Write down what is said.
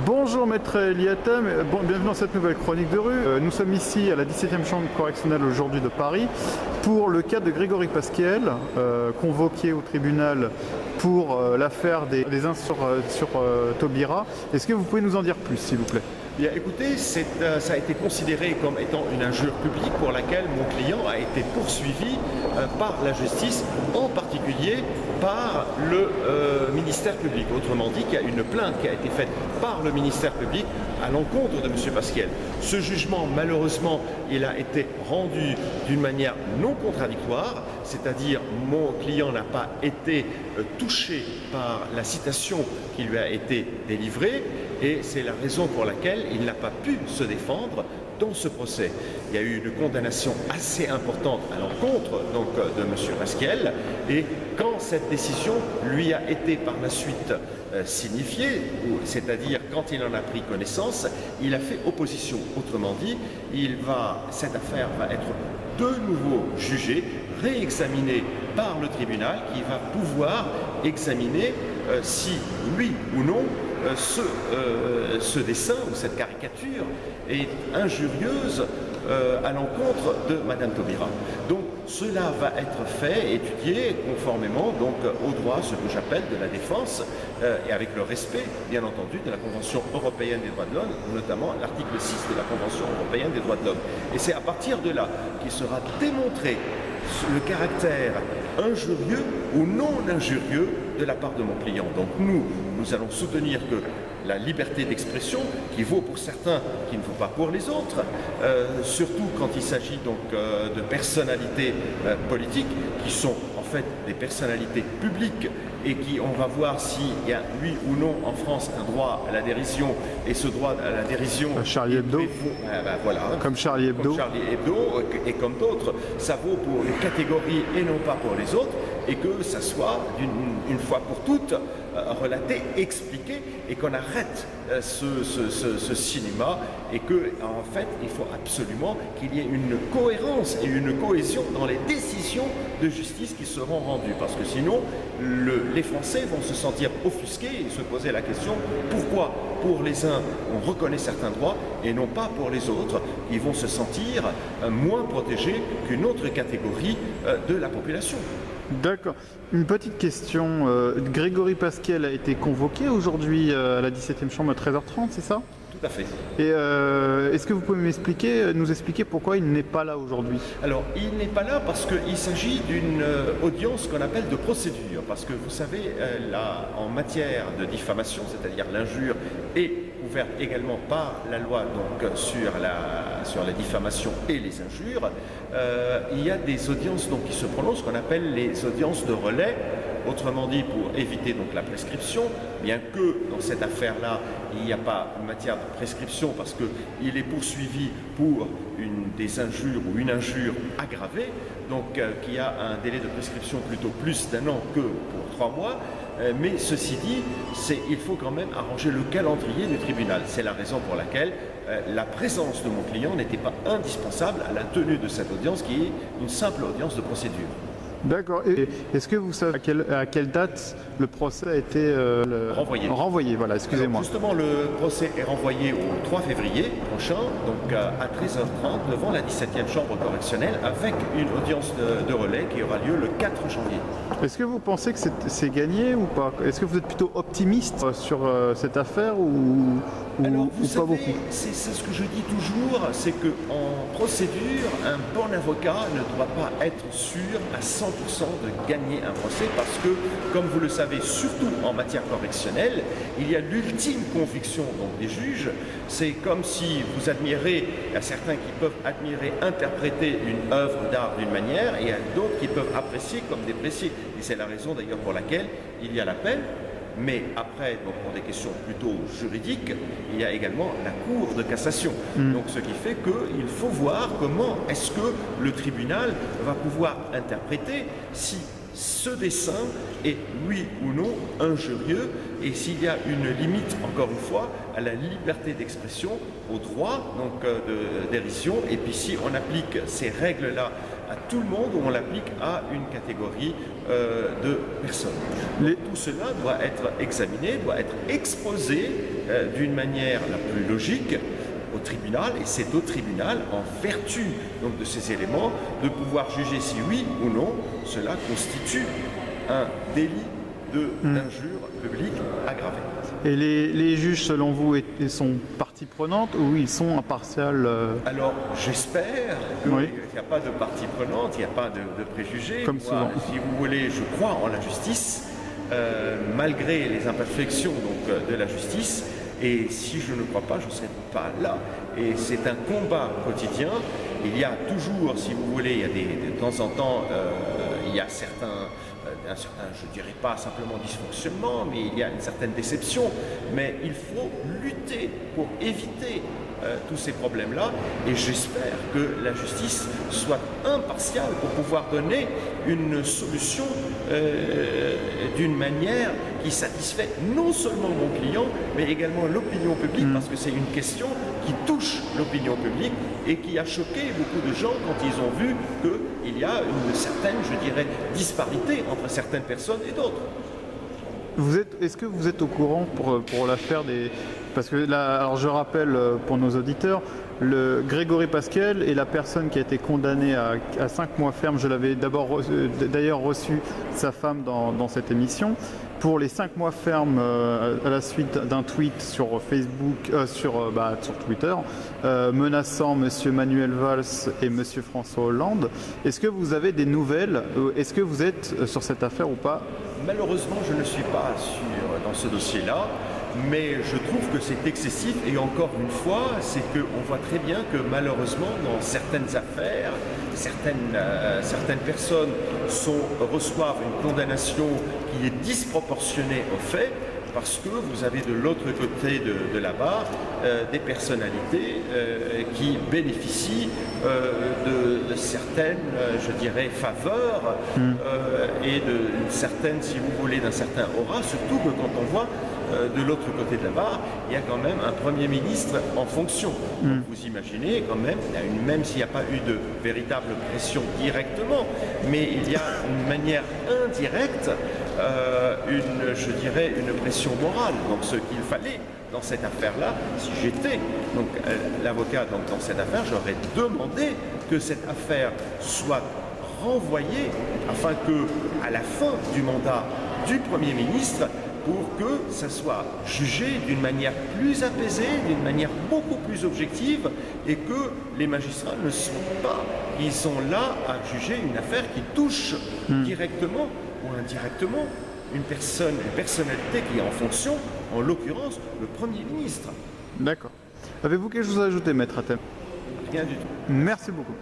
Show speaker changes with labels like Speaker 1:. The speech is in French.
Speaker 1: Bonjour Maître Eliatem, bienvenue dans cette nouvelle chronique de rue. Nous sommes ici à la 17e chambre correctionnelle aujourd'hui de Paris pour le cas de Grégory Pasquiel, convoqué au tribunal pour l'affaire des insultes sur Taubira. Est-ce que vous pouvez nous en dire plus, s'il vous plaît?
Speaker 2: Bien, écoutez, ça a été considéré comme étant une injure publique pour laquelle mon client a été poursuivi par la justice, en particulier par le ministère public. Autrement dit, qu'il y a une plainte qui a été faite par le ministère public à l'encontre de M. Pasquiel. Ce jugement, malheureusement, il a été rendu d'une manière non contradictoire, c'est-à-dire mon client n'a pas été touché par la citation qui lui a été délivrée, et c'est la raison pour laquelle il n'a pas pu se défendre dans ce procès. Il y a eu une condamnation assez importante à l'encontre de M. Pasquiel, et quand cette décision lui a été par la suite signifiée, c'est-à-dire quand il en a pris connaissance, il a fait opposition. Autrement dit, cette affaire va être de nouveau jugée, réexaminée par le tribunal qui va pouvoir examiner si oui ou non ce dessin ou cette caricature est injurieuse à l'encontre de Madame Taubira. Donc cela va être fait, étudié conformément donc au droit, ce que j'appelle de la défense, et avec le respect, bien entendu, de la Convention européenne des droits de l'homme, notamment l'article 6 de la Convention européenne des droits de l'homme. Et c'est à partir de là qu'il sera démontré le caractère injurieux ou non injurieux de la part de mon client. Donc nous allons soutenir que la liberté d'expression, qui vaut pour certains, qui ne vaut pas pour les autres, surtout quand il s'agit donc de personnalités politiques qui sont en fait des personnalités publiques et qui, on va voir s'il y a oui ou non en France un droit à la dérision, et ce droit à la dérision...
Speaker 1: Charlie Hebdo
Speaker 2: voilà,
Speaker 1: comme Charlie Hebdo.
Speaker 2: Comme Charlie Hebdo et comme d'autres, ça vaut pour les catégories et non pas pour les autres, et que ça soit une fois pour toutes relaté, expliqué, et qu'on arrête ce cinéma, et que en fait il faut absolument qu'il y ait une cohérence et une cohésion dans les décisions de justice qui seront rendues, parce que sinon les Français vont se sentir offusqués et se poser la question pourquoi pour les uns on reconnaît certains droits et non pas pour les autres, ils vont se sentir moins protégés qu'une autre catégorie de la population.
Speaker 1: D'accord. Une petite question. Grégory Pasquiel a été convoqué aujourd'hui à la 17e chambre à 13h30, c'est ça?
Speaker 2: Tout à fait.
Speaker 1: Et est-ce que vous pouvez nous expliquer pourquoi il n'est pas là aujourd'hui?
Speaker 2: Alors, il n'est pas là parce qu'il s'agit d'une audience qu'on appelle de procédure. Parce que vous savez, là, en matière de diffamation, c'est-à-dire l'injure, est couverte également par la loi donc, sur la diffamation et les injures. Il y a des audiences donc, qui se prononcent, qu'on appelle les audiences de relais. Autrement dit, pour éviter donc la prescription, bien que dans cette affaire-là, il n'y a pas une matière de prescription parce qu'il est poursuivi pour des injures ou une injure aggravée, donc qui a un délai de prescription plutôt plus d'1 an que pour 3 mois. Mais ceci dit, il faut quand même arranger le calendrier du tribunal. C'est la raison pour laquelle la présence de mon client n'était pas indispensable à la tenue de cette audience qui est une simple audience de procédure.
Speaker 1: D'accord. Et est-ce que vous savez à quelle date le procès a été renvoyé? Voilà, excusez-moi.
Speaker 2: Justement, le procès est renvoyé au 3 février prochain, donc à 13h30, devant la 17e chambre correctionnelle, avec une audience de relais qui aura lieu le 4 janvier.
Speaker 1: Est-ce que vous pensez que c'est gagné ou pas? Est-ce que vous êtes plutôt optimiste sur cette affaire ou pas beaucoup?
Speaker 2: C'est ce que je dis toujours, c'est qu'en procédure, un bon avocat ne doit pas être sûr à 100% de gagner un procès parce que, comme vous le savez, surtout en matière correctionnelle, il y a l'ultime conviction donc, des juges. C'est comme si vous admirez, il y a certains qui peuvent admirer, interpréter une œuvre d'art d'une manière, et il y a d'autres qui peuvent apprécier comme déprécier. Et c'est la raison d'ailleurs pour laquelle il y a l'appel. Mais après, donc, pour des questions plutôt juridiques, il y a également la Cour de cassation. Donc, ce qui fait qu'il faut voir comment est-ce que le tribunal va pouvoir interpréter si ce dessin est oui ou non injurieux et s'il y a une limite, encore une fois, à la liberté d'expression, au droit donc de dérision, et puis si on applique ces règles-là à tout le monde ou on l'applique à une catégorie de personnes. Tout cela doit être examiné, doit être exposé d'une manière la plus logique au tribunal, et c'est au tribunal, en vertu donc de ces éléments, de pouvoir juger si oui ou non cela constitue un délit d'injure publique aggravé.
Speaker 1: Et les juges, selon vous, ils sont partie prenante ou ils sont impartials
Speaker 2: Alors, j'espère qu'il
Speaker 1: oui.
Speaker 2: n'y a pas de partie prenante, il n'y a pas de préjugés.
Speaker 1: Comme
Speaker 2: Moi,
Speaker 1: souvent.
Speaker 2: si vous voulez, je crois en la justice, malgré les imperfections donc, de la justice. Et si je ne crois pas, je ne serai pas là. Et c'est un combat quotidien. Il y a toujours, si vous voulez, il y a de temps en temps, il y a un certain, je ne dirais pas simplement dysfonctionnement, mais il y a une certaine déception. Mais il faut lutter pour éviter tous ces problèmes-là. Et j'espère que la justice soit impartiale pour pouvoir donner une solution d'une manière qui satisfait non seulement mon client, mais également l'opinion publique, parce que c'est une question qui touche l'opinion publique et qui a choqué beaucoup de gens quand ils ont vu qu'il y a une certaine, je dirais, disparité entre certaines personnes et d'autres.
Speaker 1: Est-ce que vous êtes au courant pour l'affaire des... Parce que là, alors je rappelle pour nos auditeurs, le Grégory Pasquiel est la personne qui a été condamnée à 5 mois ferme. Je l'avais d'ailleurs reçu sa femme dans cette émission. Pour les 5 mois ferme à la suite d'un tweet sur Facebook, sur Twitter, menaçant M. Manuel Valls et M. François Hollande. Est-ce que vous avez des nouvelles? Est-ce que vous êtes sur cette affaire ou pas?
Speaker 2: Malheureusement, je ne suis pas dans ce dossier-là, mais je trouve que c'est excessif et encore une fois, c'est qu'on voit très bien que malheureusement, dans certaines affaires, certaines personnes reçoivent une condamnation qui est disproportionnée aux faits, parce que vous avez de l'autre côté de la barre des personnalités qui bénéficient de certaines, je dirais, faveurs et d'une certaine, si vous voulez, d'un certain aura, surtout que quand on voit de l'autre côté de la barre, il y a quand même un Premier ministre en fonction. Donc vous imaginez quand même, même s'il n'y a pas eu de véritable pression directement, mais il y a une manière indirecte, je dirais, une pression morale. Donc ce qu'il fallait dans cette affaire-là, si j'étais l'avocat dans cette affaire, j'aurais demandé que cette affaire soit renvoyée afin que, à la fin du mandat du Premier ministre, pour que ça soit jugé d'une manière plus apaisée, d'une manière beaucoup plus objective, et que les magistrats ne sont pas, ils sont là à juger une affaire qui touche directement ou indirectement une personnalité qui est en fonction, en l'occurrence le Premier ministre.
Speaker 1: D'accord. Avez-vous quelque chose à ajouter, Maître Hatem?
Speaker 2: Rien du tout.
Speaker 1: Merci beaucoup.